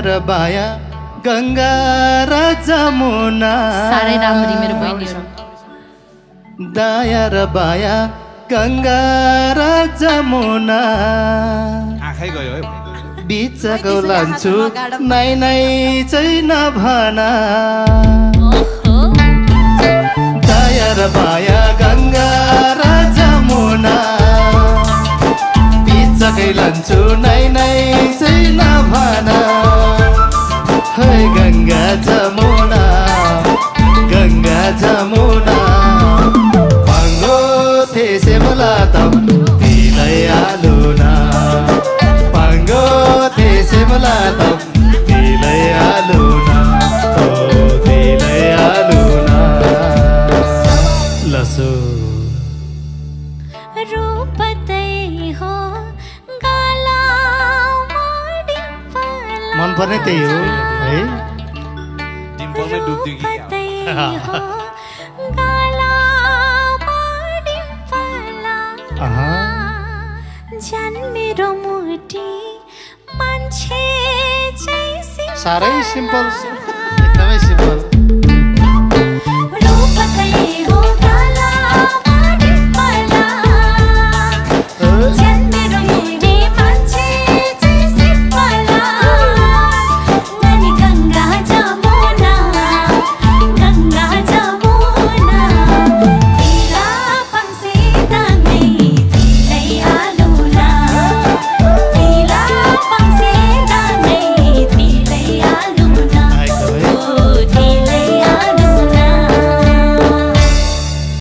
र बाया गंगा र जमुना साह्रै राम्ररी मेरो बहिनीहरु दाया र बाया गंगा र जमुना आँखै गयो है बिचको लान्छु नै नै चाहिँ नभना दाया र बाया गंगा र जमुना बिचकै लान्छु नै नै चाहिँ नभना है गंगा जमुना गंगा जमुना पाङ्गो थिएसे मलाई त तिलै आलुना पाङ्गो थिएसे मलाई त तिलै आलुना ओ तिलै आलुना लसो रूपतै हो गाला मन पर्ने त्यही हो है डिम्पलमै डुब्दियो कि मेरो मुटी मान्छे साह्रै सिम्पल